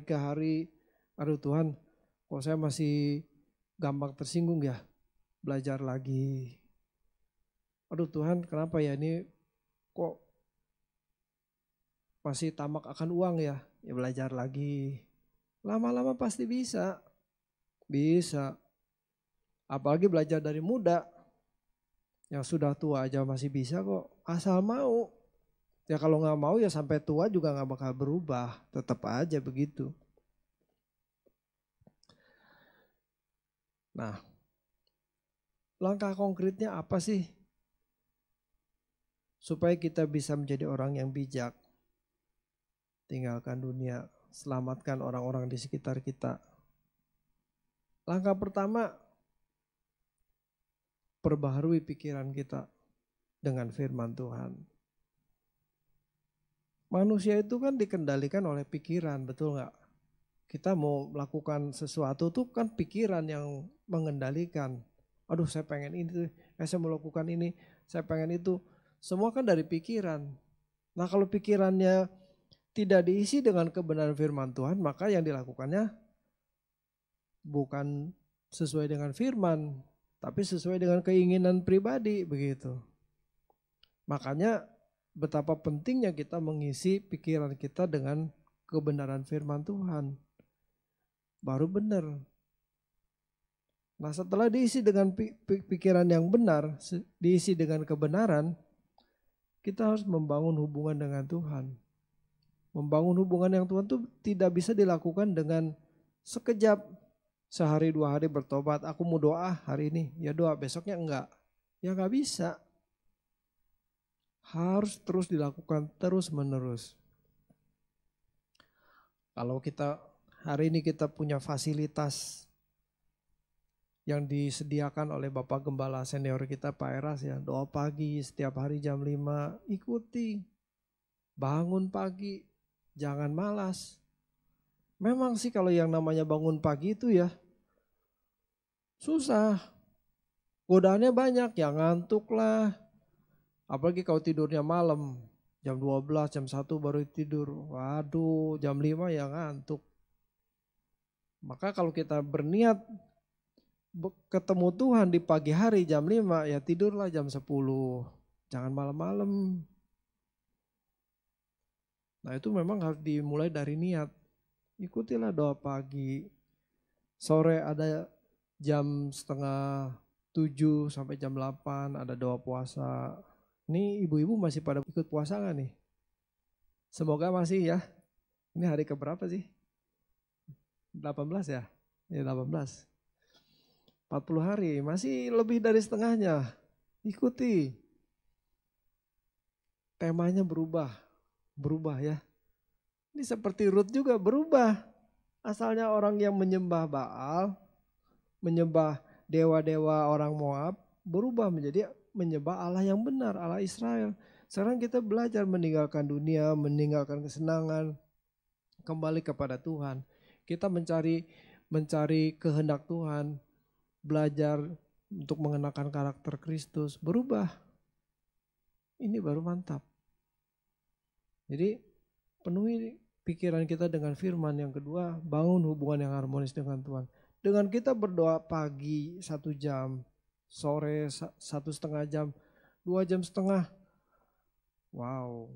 ke hari, aduh Tuhan, kok saya masih gampang tersinggung ya, belajar lagi. Aduh Tuhan, kenapa ya ini kok masih tamak akan uang ya, ya belajar lagi. Lama-lama pasti bisa. Bisa. Apalagi belajar dari muda. Yang sudah tua aja masih bisa kok. Asal mau. Ya kalau nggak mau ya sampai tua juga nggak bakal berubah. Tetap aja begitu. Nah, langkah konkretnya apa sih? Supaya kita bisa menjadi orang yang bijak. Tinggalkan dunia. Selamatkan orang-orang di sekitar kita. Langkah pertama, perbaharui pikiran kita dengan firman Tuhan. Manusia itu kan dikendalikan oleh pikiran, betul nggak? Kita mau melakukan sesuatu tuh kan pikiran yang mengendalikan. Aduh saya pengen ini, saya mau lakukan ini, saya pengen itu. Semua kan dari pikiran. Nah kalau pikirannya tidak diisi dengan kebenaran firman Tuhan, maka yang dilakukannya bukan sesuai dengan firman, tapi sesuai dengan keinginan pribadi begitu. Makanya betapa pentingnya kita mengisi pikiran kita dengan kebenaran firman Tuhan. Baru benar. Nah setelah diisi dengan pikiran yang benar, diisi dengan kebenaran, kita harus membangun hubungan dengan Tuhan. Membangun hubungan yang Tuhan itu tidak bisa dilakukan dengan sekejap. Sehari 2 hari bertobat, aku mau doa hari ini, ya doa, besoknya enggak. Ya enggak bisa. Harus terus dilakukan terus menerus. Kalau kita hari ini kita punya fasilitas yang disediakan oleh Bapak Gembala senior kita Pak Eras ya, doa pagi setiap hari jam 5, ikuti. Bangun pagi, jangan malas. Memang sih kalau yang namanya bangun pagi itu ya susah. Godaannya banyak, ya ngantuk lah. Apalagi kalau tidurnya malam, jam 12, jam 1 baru tidur. Waduh, jam 5 ya ngantuk. Maka kalau kita berniat ketemu Tuhan di pagi hari jam 5, ya tidurlah jam 10. Jangan malam-malam. Nah itu memang harus dimulai dari niat. Ikutilah doa pagi. Sore ada jam setengah 7 sampai jam 8 ada doa puasa. Ini ibu-ibu masih pada ikut puasa gak nih? Semoga masih ya. Ini hari keberapa sih? 18 ya? Ya 18. 40 hari, masih lebih dari setengahnya. Ikuti. Temanya berubah ya. Ini seperti Rut juga berubah. Asalnya orang yang menyembah Baal, menyembah dewa-dewa orang Moab, berubah menjadi menyembah Allah yang benar, Allah Israel. Sekarang kita belajar meninggalkan dunia, meninggalkan kesenangan, kembali kepada Tuhan. Kita mencari kehendak Tuhan, belajar untuk mengenakan karakter Kristus, berubah. Ini baru mantap. Jadi penuhi pikiran kita dengan firman. Yang kedua, bangun hubungan yang harmonis dengan Tuhan. Dengan kita berdoa pagi 1 jam, sore 1,5 jam, 2 jam setengah. Wow,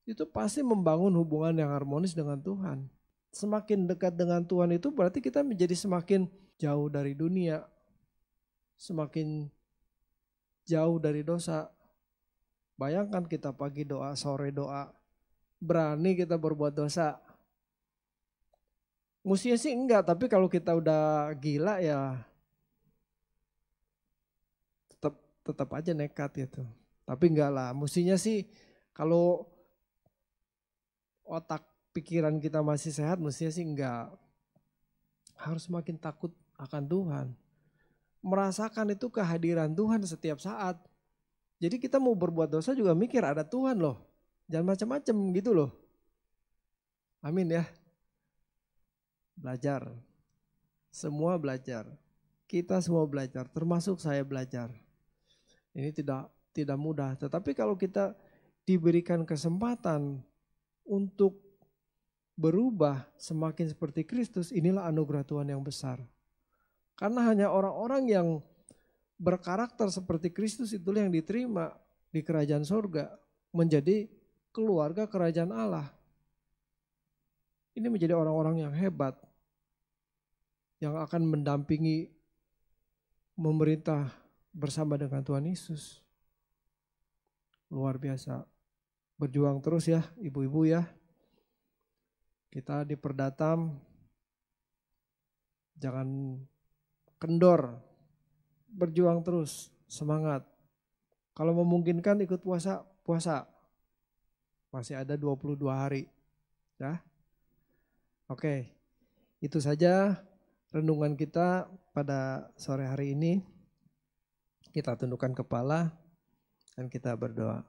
itu pasti membangun hubungan yang harmonis dengan Tuhan. Semakin dekat dengan Tuhan itu berarti kita menjadi semakin jauh dari dunia, semakin jauh dari dosa. Bayangkan kita pagi doa, sore doa, berani kita berbuat dosa. Mestinya sih enggak, tapi kalau kita udah gila ya tetap aja nekat gitu. Tapi enggak lah, mestinya sih kalau otak pikiran kita masih sehat, mestinya sih enggak. Harus makin takut akan Tuhan. Merasakan itu kehadiran Tuhan setiap saat. Jadi kita mau berbuat dosa juga mikir ada Tuhan loh. Jangan macam-macam gitu loh. Amin ya. Belajar. Semua belajar. Kita semua belajar, termasuk saya belajar. Ini tidak mudah. Tetapi kalau kita diberikan kesempatan untuk berubah semakin seperti Kristus, inilah anugerah Tuhan yang besar. Karena hanya orang-orang yang berkarakter seperti Kristus itulah yang diterima di kerajaan surga, menjadi keluarga kerajaan Allah. Ini menjadi orang-orang yang hebat, yang akan mendampingi memerintah bersama dengan Tuhan Yesus. Luar biasa. Berjuang terus ya ibu-ibu ya. Kita di Perdatam jangan kendor. Berjuang terus, semangat. Kalau memungkinkan ikut puasa. Masih ada 22 hari. Ya. Oke. Itu saja renungan kita pada sore hari ini. Kita tundukkan kepala dan kita berdoa.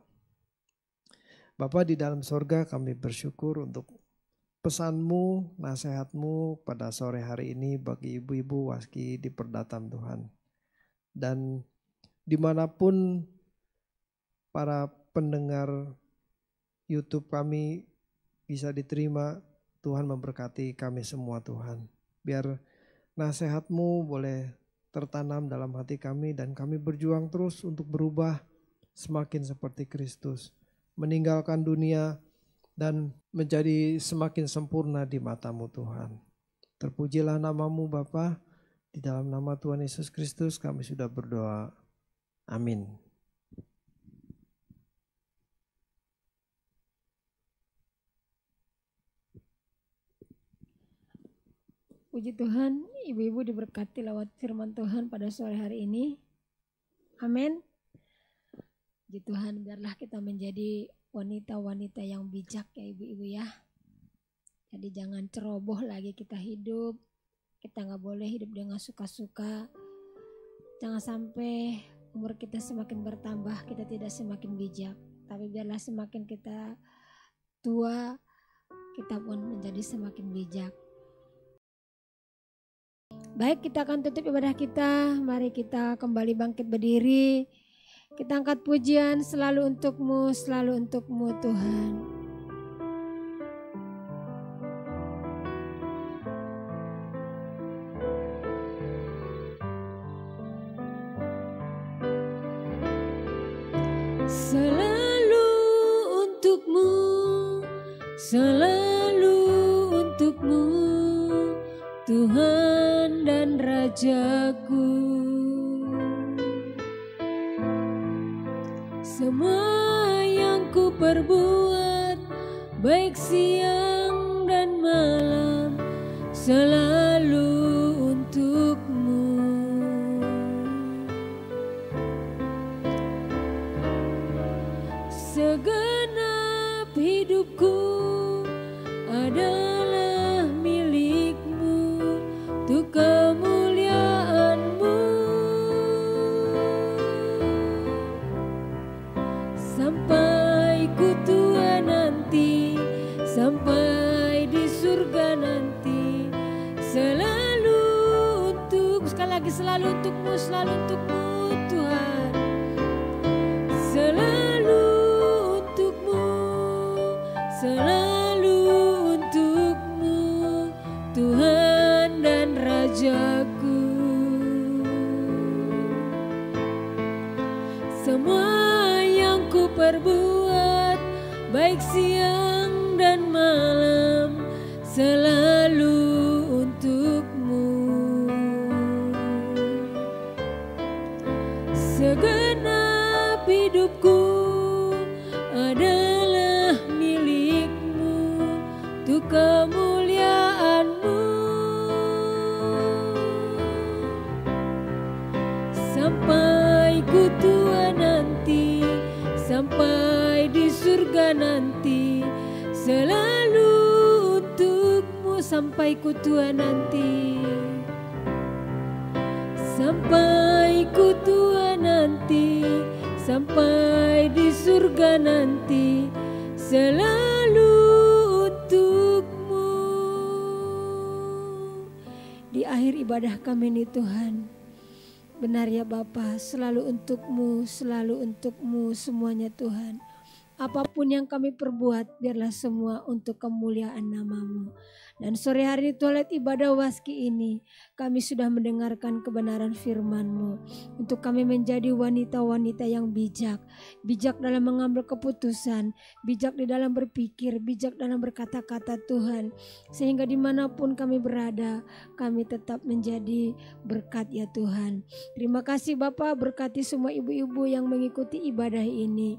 Bapa di dalam sorga, kami bersyukur untuk pesan-Mu, nasihat-Mu pada sore hari ini bagi ibu-ibu waski di Perdatam Tuhan. Dan dimanapun para pendengar YouTube kami bisa diterima, Tuhan memberkati kami semua Tuhan. Biar nasihat-Mu boleh tertanam dalam hati kami dan kami berjuang terus untuk berubah semakin seperti Kristus. Meninggalkan dunia dan menjadi semakin sempurna di mata-Mu Tuhan. Terpujilah nama-Mu Bapa, di dalam nama Tuhan Yesus Kristus kami sudah berdoa. Amin. Puji Tuhan, ibu-ibu diberkati lewat firman Tuhan pada sore hari ini. Amin. Puji Tuhan, biarlah kita menjadi wanita-wanita yang bijak ya ibu-ibu ya. Jadi jangan ceroboh lagi kita hidup. Kita gak boleh hidup dengan suka-suka. Jangan sampai umur kita semakin bertambah, kita tidak semakin bijak. Tapi biarlah semakin kita tua, kita pun menjadi semakin bijak. Baik, kita akan tutup ibadah kita. Mari kita kembali bangkit berdiri. Kita angkat pujian selalu untuk-Mu Tuhan. Selalu untuk-Mu, selalu untuk-Mu, Tuhan dan Raja. yang ku perbuat, baik siang dan malam, selalu untukmu. Segenap hidupku adalah milikmu, untuk kemuliaan-Mu. Sampai ku tua nanti, sampai di surga nanti, selalu untuk, sekali lagi, selalu untukmu, selalu untukmu Tuhan. Selalu untukmu, selalu untukmu Tuhan dan Rajaku. Semua yang ku perbuat, baik siang dan malam, selalu untukmu. Segenap hidupku adalah milikmu, untuk kemuliaan-Mu. Sampai ku tua nanti, sampai di surga nanti, selalu untukmu. Sampai ku tua nanti, sampai ku tua nanti, sampai di surga nanti, selalu untukmu. Di akhir ibadah kami ini Tuhan, benar ya Bapa, selalu untukmu, selalu untukmu semuanya Tuhan. Apapun yang kami perbuat, biarlah semua untuk kemuliaan nama-Mu. Dan sore hari di toilet ibadah Waski ini, kami sudah mendengarkan kebenaran firman-Mu. Untuk kami menjadi wanita-wanita yang bijak. Bijak dalam mengambil keputusan, bijak di dalam berpikir, bijak dalam berkata-kata Tuhan. Sehingga dimanapun kami berada, kami tetap menjadi berkat ya Tuhan. Terima kasih Bapak, berkati semua ibu-ibu yang mengikuti ibadah ini.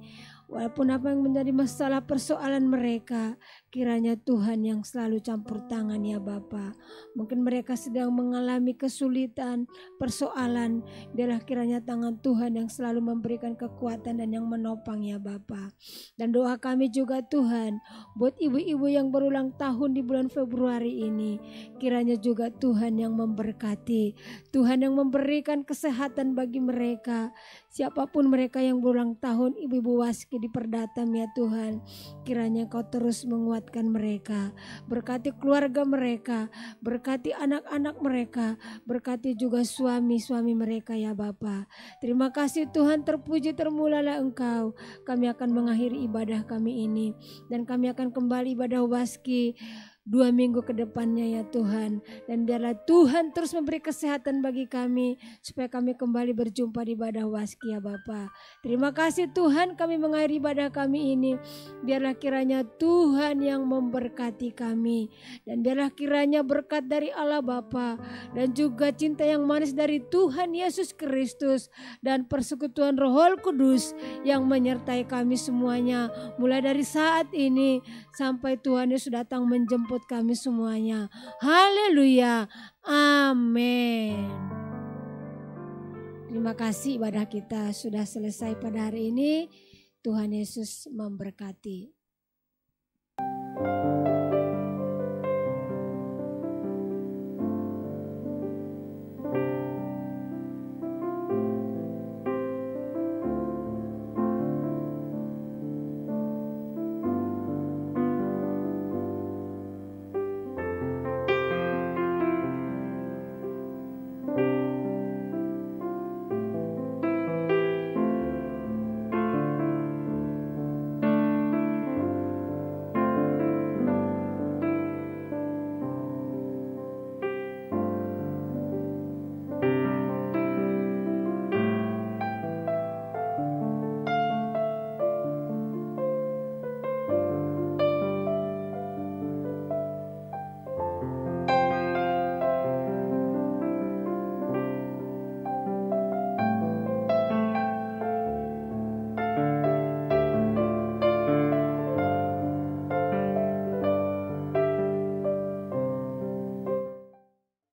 Walaupun apa yang menjadi masalah persoalan mereka, kiranya Tuhan yang selalu campur tangan ya Bapa. Mungkin mereka sedang mengalami kesulitan, persoalan, biarlah kiranya tangan Tuhan yang selalu memberikan kekuatan dan yang menopang ya Bapa. Dan doa kami juga Tuhan, buat ibu-ibu yang berulang tahun di bulan Februari ini, kiranya juga Tuhan yang memberkati, Tuhan yang memberikan kesehatan bagi mereka. Siapapun mereka yang berulang tahun, ibu-ibu Waski diperdatam ya Tuhan, kiranya Kau terus menguatkan mereka, berkati keluarga mereka, berkati anak-anak mereka, berkati juga suami-suami mereka ya Bapa. Terima kasih Tuhan, terpuji termulalah Engkau. Kami akan mengakhiri ibadah kami ini dan kami akan kembali ibadah Waski 2 minggu ke depannya ya Tuhan. Dan biarlah Tuhan terus memberi kesehatan bagi kami, supaya kami kembali berjumpa di ibadah Waski ya Bapa. Terima kasih Tuhan, kami mengakhiri ibadah kami ini. Biarlah kiranya Tuhan yang memberkati kami. Dan biarlah kiranya berkat dari Allah Bapa, dan juga cinta yang manis dari Tuhan Yesus Kristus, dan persekutuan Roh Kudus yang menyertai kami semuanya. Mulai dari saat ini sampai Tuhan Yesus datang menjemput kami semuanya. Haleluya. Amin. Terima kasih, ibadah kita sudah selesai pada hari ini. Tuhan Yesus memberkati.